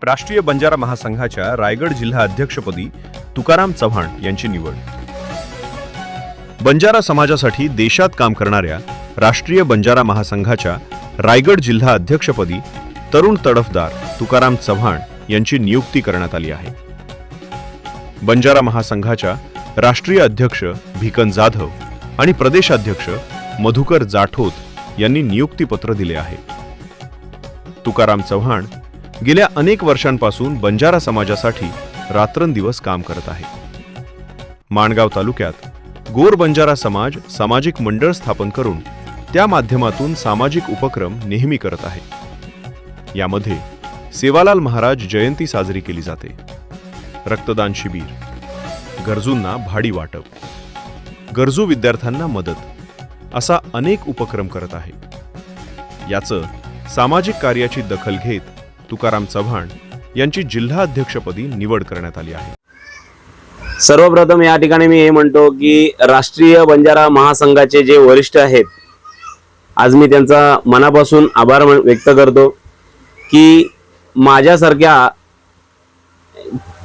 राष्ट्रीय बंजारा महासंघाच्या रायगड जिल्हा अध्यक्षपदी तुकाराम चव्हाण यांची निवड। बंजारा समाजासाठी देशात काम करणाऱ्या राष्ट्रीय बंजारा महासंघाच्या रायगड जिल्हा अध्यक्षपदी तरुण तडफदार तुकाराम चव्हाण यांची नियुक्ती करण्यात आली आहे। बंजारा महासंघाच्या राष्ट्रीय अध्यक्ष भिकन जाधव आणि प्रदेशाध्यक्ष मधुकर जाठोत यांनी नियुक्तीपत्र दिले आहे। तुकाराम चव्हाण गेल्या अनेक वर्षांपासून बंजारा समाजासाठी रात्रंदिवस काम करत आहे। माणगाव तालुक्यात गोर बंजारा समाज सामाजिक मंडळ स्थापन करून त्या माध्यमातून सामाजिक उपक्रम नेहमी करत आहे। यामध्ये सेवालाल महाराज जयंती साजरी केली जाते, रक्तदान शिबिर, गरजूंना भाडी वाटप, गरजू विद्यार्थ्यांना मदत असा अनेक उपक्रम करत आहे। याचं सामाजिक कार्याची दखल घेत तुकाराम चव्हाण यांची जिल्हा अध्यक्षपदी निवड करण्यात आली आहे। सर्वप्रथम या ठिकाणी मी हे म्हणतो की राष्ट्रीय बंजारा महासंघाचे जे वरिष्ठ आहेत, आज मी त्यांचा मनापासून आभार व्यक्त करतो की माझ्यासारख्या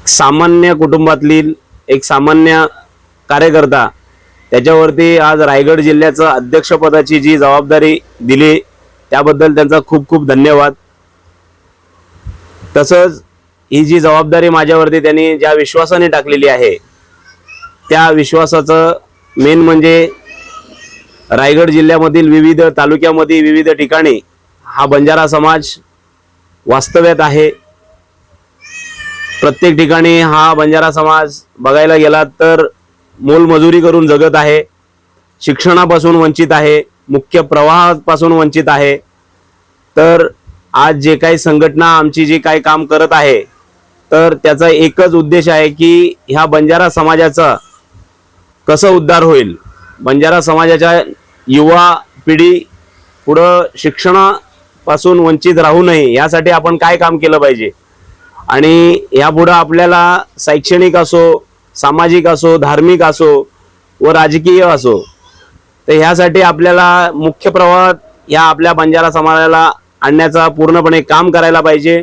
सामान्य कुटुंबातील एक सामान्य कार्यकर्ता त्याच्यावरती आज रायगड जिल्ह्याचं अध्यक्षपदाची जी जबाबदारी दिली त्याबद्दल त्यांचा खूप खूप धन्यवाद। तसंच ही जी जबाबदारी माझ्यावरती त्यांनी ज्या विश्वासाने टाकलेली आहे त्या विश्वासाचं मेन म्हणजे रायगड जिल्ह्यामधील विविध तालुक्यामध्ये विविध ठिकाणी हा बंजारा समाज वास्तव्यात आहे। प्रत्येक ठिकाणी हा बंजारा समाज बघायला गेला तर मोलमजुरी करून जगत आहे, शिक्षणापासून वंचित आहे, मुख्य प्रवाहापासून वंचित आहे। तर आज जे काही संघटना आमची जी काही काम करत आहे तर त्याचा एकच उद्देश आहे की ह्या बंजारा समाजाचा कसं उद्धार होईल, बंजारा समाजाच्या युवा पिढी पुढं शिक्षणापासून वंचित राहू नये यासाठी आपण काय काम केलं पाहिजे आणि यापुढे आपल्याला शैक्षणिक असो, सामाजिक असो, धार्मिक असो व राजकीय असो तर ह्यासाठी आपल्याला मुख्य प्रवाहात या आपल्या बंजारा समाजाला आणण्याचा पूर्णपणे काम करायला पाहिजे।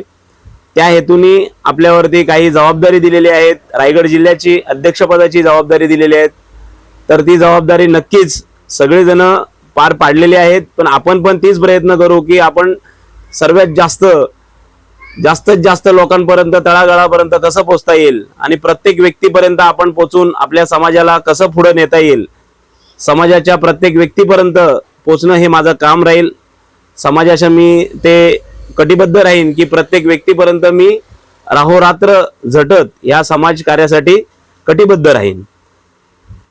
त्या हेतूने आपल्यावरती काही जबाबदारी दिलेली आहेत, रायगड जिल्ह्याची अध्यक्षपदाची जबाबदारी दिलेली आहे। तर ती जबाबदारी नक्कीच सगळेजण पार पाडलेली आहेत, पण आपण पण तीच प्रयत्न करू की आपण सर्वात जास्तीत जास्त लोकांपर्यंत तळागाळापर्यंत कसं पोहोचता येईल आणि प्रत्येक व्यक्तीपर्यंत आपण पोहोचून आपल्या समाजाला कसं पुढे नेता येईल, समाजाच्या प्रत्येक व्यक्तीपर्यंत पोहोचणं हे माझं काम राहील। समाजाच्या मी ते कटिबद्ध राहीन की प्रत्येक व्यक्तीपर्यंत मी राहोरात्र झटत या समाज कार्यासाठी कटिबद्ध राहीन।